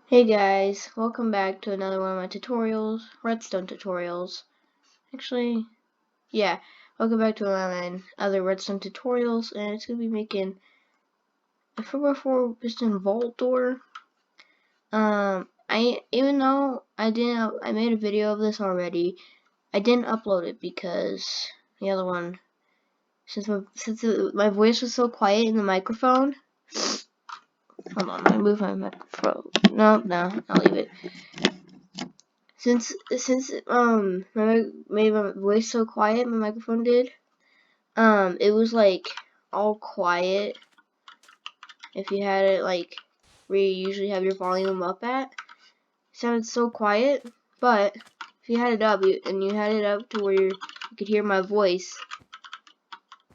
Hey guys, welcome back to another one of my tutorials, redstone tutorials. Actually, yeah, welcome back to one of my other redstone tutorials, and it's gonna be making a 4x4 piston vault door. Even though I made a video of this already, I didn't upload it because the other one, since my voice was so quiet in the microphone. Hold on, let me move my microphone. No, I'll leave it. Since made my voice so quiet, my microphone did. It was like all quiet. If you had it like where you usually have your volume up at, it sounded so quiet. But if you had it up and you had it up to where you could hear my voice,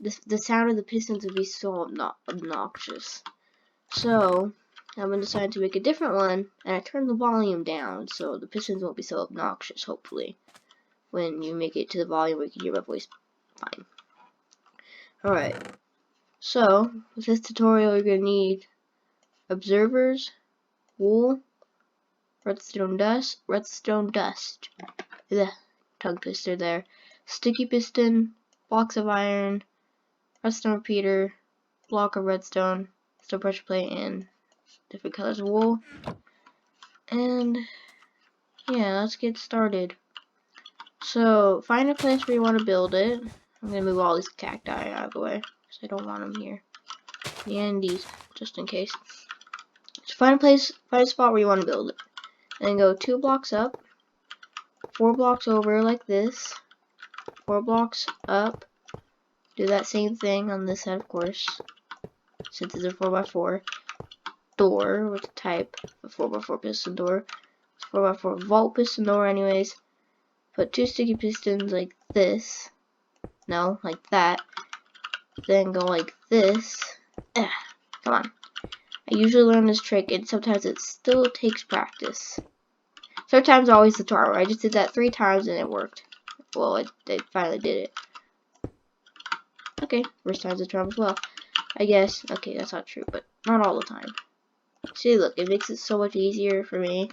the sound of the pistons would be so obnoxious. So I'm gonna decide to make a different one, and I turned the volume down so the pistons won't be so obnoxious. Hopefully. When you make it to the volume where you can hear my voice fine. Alright, so with this tutorial you're going to need observers, wool, redstone dust, the tongue twister there, sticky piston, blocks of iron, redstone repeater, block of redstone, stone pressure plate, and different colors of wool. And yeah, let's get started. So find a place where you want to build it. I'm going to move all these cacti out of the way because I don't want them here. And these, just in case. So find a spot where you want to build it. And then go 2 blocks up, 4 blocks over like this, 4 blocks up. Do that same thing on this side, of course, since it's a 4x4 door with the type of 4x4 piston door. It's 4x4 vault piston door anyways. Put 2 sticky pistons like this. No, like that. Then go like this. Come on. I usually learn this trick, and sometimes it still takes practice. Sometimes always the charm. I just did that 3 times and it worked. Well, I finally did it. Okay, first time's the charm as well. I guess. Okay, that's not true, but not all the time. See, look, it makes it so much easier for me,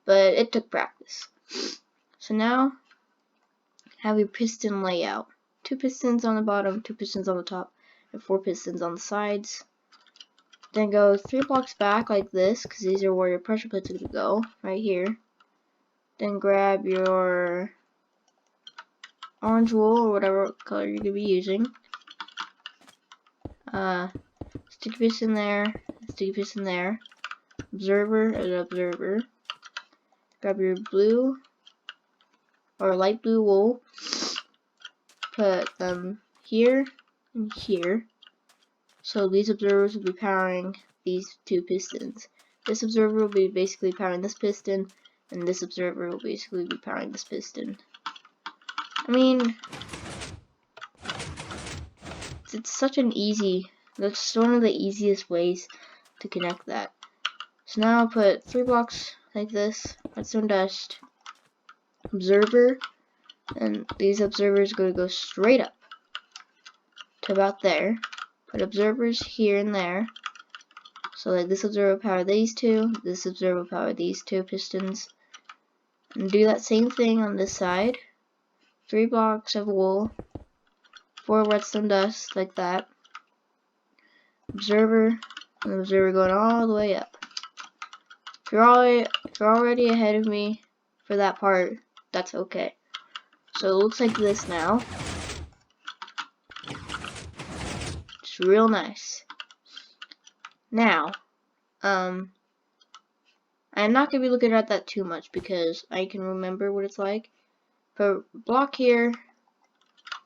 but it took practice. So now, have your piston layout. 2 pistons on the bottom, 2 pistons on the top, and 4 pistons on the sides. Then go 3 blocks back like this, because these are where your pressure plates are going to go, right here. Then grab your orange wool, or whatever color you're going to be using. Sticky piston there, sticky piston there. Observer. Grab your blue, or light blue wool. Put them here and here. So these observers will be powering these 2 pistons. This observer will be basically powering this piston, and this observer will basically be powering this piston. I mean, it's such an easy, that's one of the easiest ways to connect that. So now I'll put 3 blocks like this, redstone dust, observer, and these observers are going to go straight up to about there. Put observers here and there. So like this observer will power these 2, this observer will power these 2 pistons. And do that same thing on this side. 3 blocks of wool, 4 redstone dust, like that. Observer, and observer going all the way up. If you're already ahead of me for that part, that's okay. So it looks like this now. It's real nice. Now, I'm not gonna be looking at that too much because I can remember what it's like. Put block here.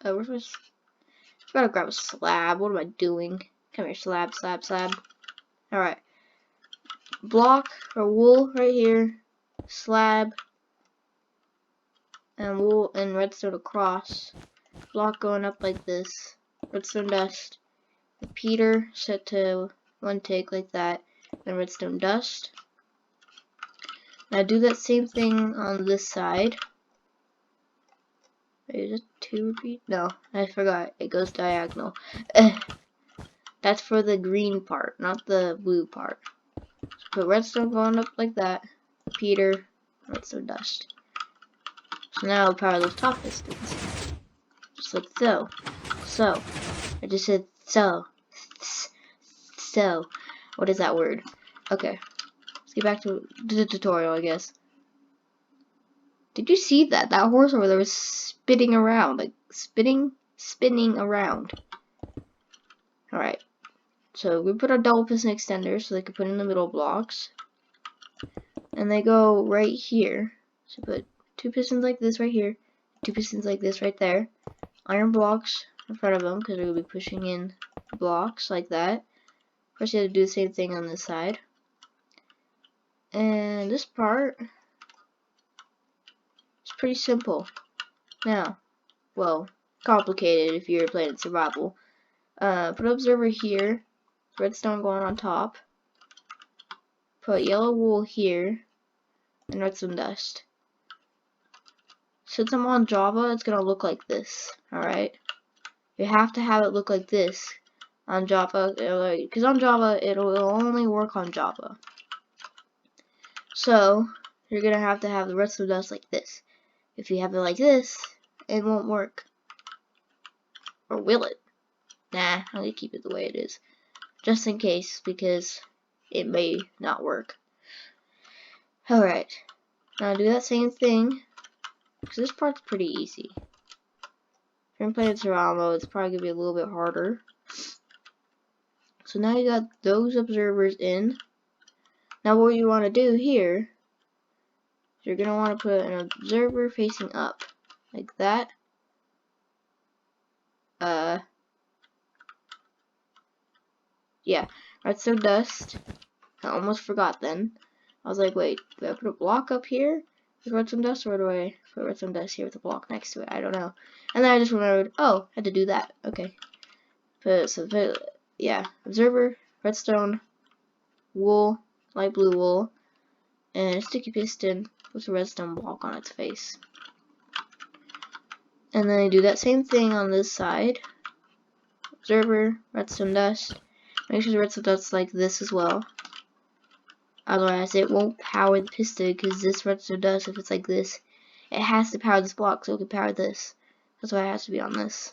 Where's my? I gotta grab a slab. What am I doing? Come here, slab. Alright. Block or wool right here. Slab. And wool and redstone across. Block going up like this. Redstone dust. Repeater set to 1 tick like that. Then redstone dust. Now do that same thing on this side. Wait, is it 2 repeat? No, I forgot. It goes diagonal. That's for the green part, not the blue part. put redstone going up like that. Repeater, redstone dust. So now I'll power those top pistons. Just like so. So. I just said so. So. What is that word? Okay. Let's get back to the tutorial, I guess. Did you see that? That horse over there was spinning around. Like, spinning around. Alright. So, we put our double piston extender so they can put in the middle blocks. And they go right here. So, put 2 pistons like this right here. 2 pistons like this right there. Iron blocks in front of them because we're going to be pushing in blocks like that. First, you have to do the same thing on this side. And this part is pretty simple. Now, well, complicated if you're playing survival. Put an observer here. Redstone going on top. Put yellow wool here. And redstone dust. Since I'm on Java, it's going to look like this. Alright? You have to have it look like this on Java. Because on Java, it'll only work on Java. So, you're going to have the redstone dust like this. If you have it like this, it won't work. Or will it? Nah, I'm going to keep it the way it is. Just in case, because it may not work. Alright. Now do that same thing. Because this part's pretty easy. If you're playing survival mode, it's probably going to be a little bit harder. So now you got those observers in. Now what you want to do here, you're going to want to put an observer facing up. Like that. Yeah. Redstone dust. I almost forgot then. I was like, wait, do I put a block up here with redstone dust, or do I put redstone dust here with a block next to it? I don't know. And then I just remembered, oh, I had to do that. Okay. Yeah, observer, redstone, wool, light blue wool, and a sticky piston with a redstone block on its face. And then I do that same thing on this side. Observer, redstone dust. Make sure the redstone dust like this as well. Otherwise, it won't power the piston because this redstone dust, if it's like this, it has to power this block so it can power this. That's why it has to be on this.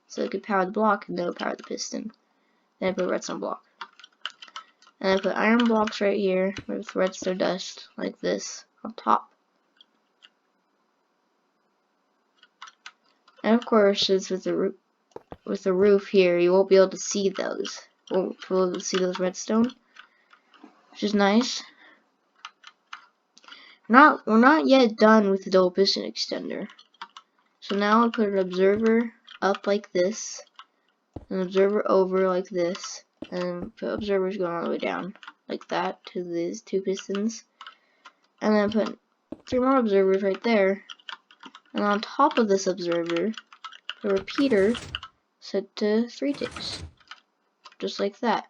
So it can power the block and then it'll power the piston. Then I put redstone block. And I put iron blocks right here with redstone dust like this on top. And of course, since with the roof here, you won't be able to see those. Won't be able to see those redstone, which is nice. We're not yet done with the double piston extender. So now I'll put an observer up like this, an observer over like this, and put observers going all the way down like that to these 2 pistons. And then put 3 more observers right there. And on top of this observer, the repeater set to 3 ticks. Just like that.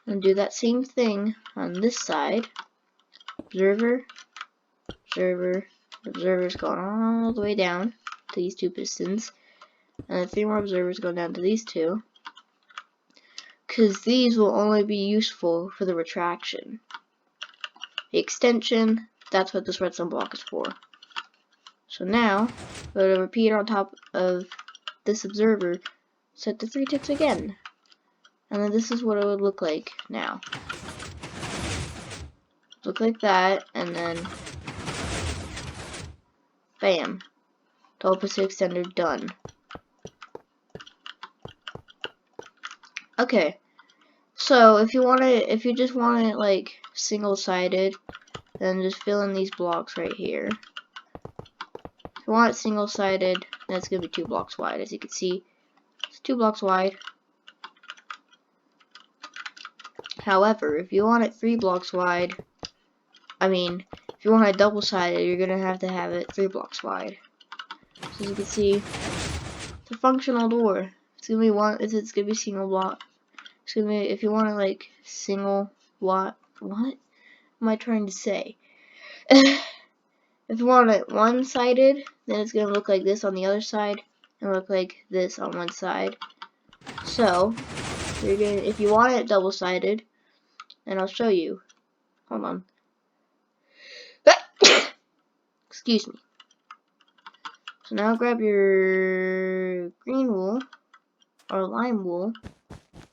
And do that same thing on this side. Observer, observer, observers going all the way down to these 2 pistons. And then 3 more observers going down to these 2. Because these will only be useful for the retraction. The extension, that's what this redstone block is for. So now, put a repeater on top of this observer, set to 3 ticks again. And then this is what it would look like now. Look like that, and then bam. Double piston extender done. Okay. So if you just want it like single-sided, then just fill in these blocks right here. If you want it single-sided, then it's gonna be 2 blocks wide. As you can see, it's 2 blocks wide. However, if you want it 3 blocks wide, if you want it double-sided, you're gonna have to have it 3 blocks wide. So as you can see, it's a functional door. It's gonna be it's gonna be single block. It's gonna be, if you want it like single block, what am I trying to say? If you want it one-sided, then it's gonna look like this on the other side, and look like this on one side. So, if you want it double-sided, and I'll show you. Hold on. Excuse me. So now grab your green wool or lime wool,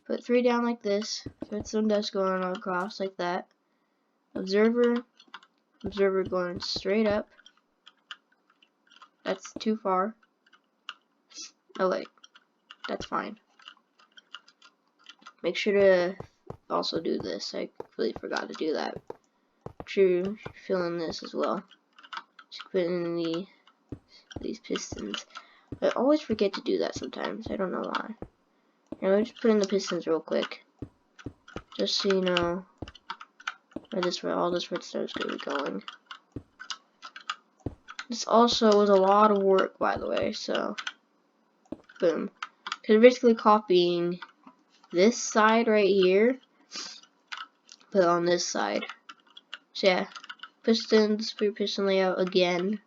put 3 down like this, redstone dust going across like that, observer going straight up. That's too far. Oh wait, that's fine. Make sure to also do this. I completely forgot to do that. Make sure you fill in this as well. Just put in these pistons. I always forget to do that sometimes. I don't know why. Here, let me just put in the pistons real quick, just so you know where all this redstone is going to be going. This also was a lot of work, by the way. So, boom. Because basically copying this side right here, put on this side. So yeah, pistons, for your piston layout again,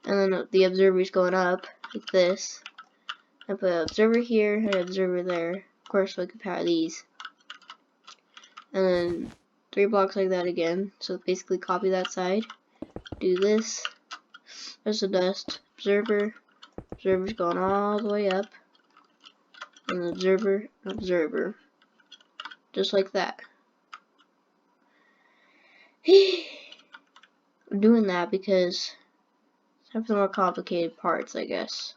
and then the observer's going up like this. I put an observer here and an observer there. Of course, we can power these, and then 3 blocks like that again. So basically, copy that side. Do this. There's the dust. Observer's going all the way up, and observer, just like that. I'm doing that because have some more complicated parts, I guess.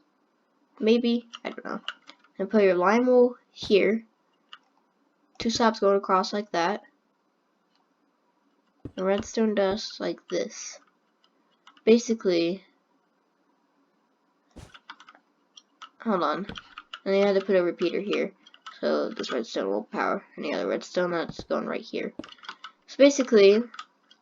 Maybe, I don't know. And put your lime wool here. 2 slabs going across like that. And redstone dust like this. Basically, hold on. And then you have to put a repeater here. So this redstone will power any other redstone that's going right here. So basically,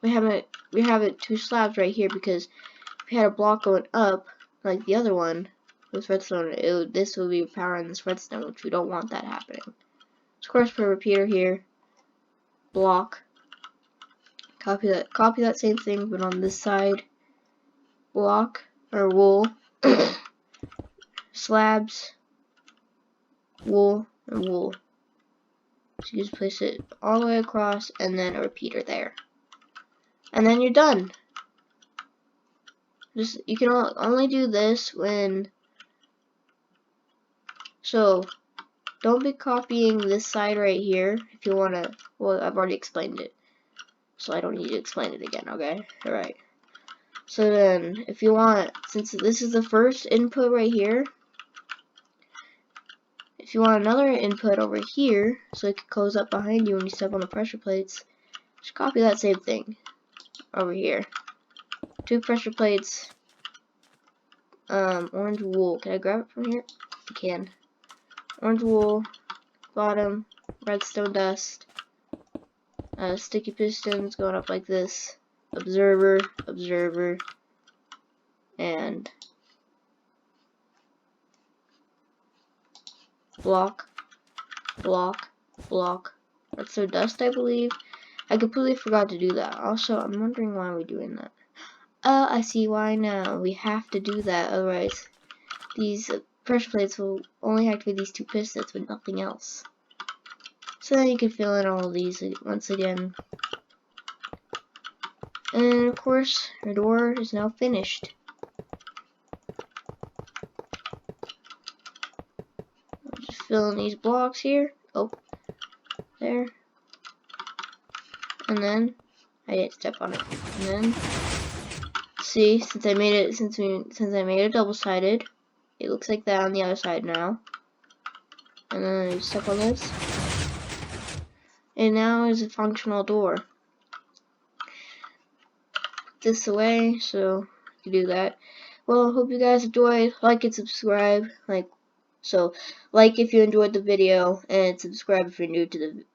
we have it 2 slabs right here because if we had a block going up like the other one with redstone, this will be powering this redstone, which we don't want that happening. So of course, put a repeater here, block, copy that same thing, but on this side, block or wool, slabs, wool, and wool. So you just place it all the way across, and then a repeater there, and then you're done. You can only do this when. So don't be copying this side right here if you wanna. Well, I've already explained it, so I don't need to explain it again. Okay, all right. So then, if you want, since this is the first input right here, if you want another input over here, so it can close up behind you when you step on the pressure plates, just copy that same thing over here. 2 pressure plates, orange wool. Can I grab it from here? You can. Orange wool, bottom, redstone dust, sticky pistons going up like this, observer, and block, redstone dust, I believe. I completely forgot to do that. Also, I'm wondering why we're doing that. I see why now. We have to do that, otherwise these pressure plates will only activate these 2 pistons with nothing else. So then you can fill in all of these once again. And of course, our door is now finished. I'll just fill in these blocks here. Oh, there. And then I didn't step on it. And then see, since I made it double-sided, it looks like that on the other side now. And then I step on this. And now is a functional door. Put this away, so you can do that. Well, hope you guys enjoyed. Like and subscribe. Like if you enjoyed the video, and subscribe if you're new to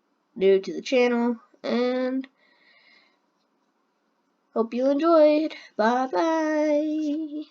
the channel. And hope you enjoyed. Bye bye.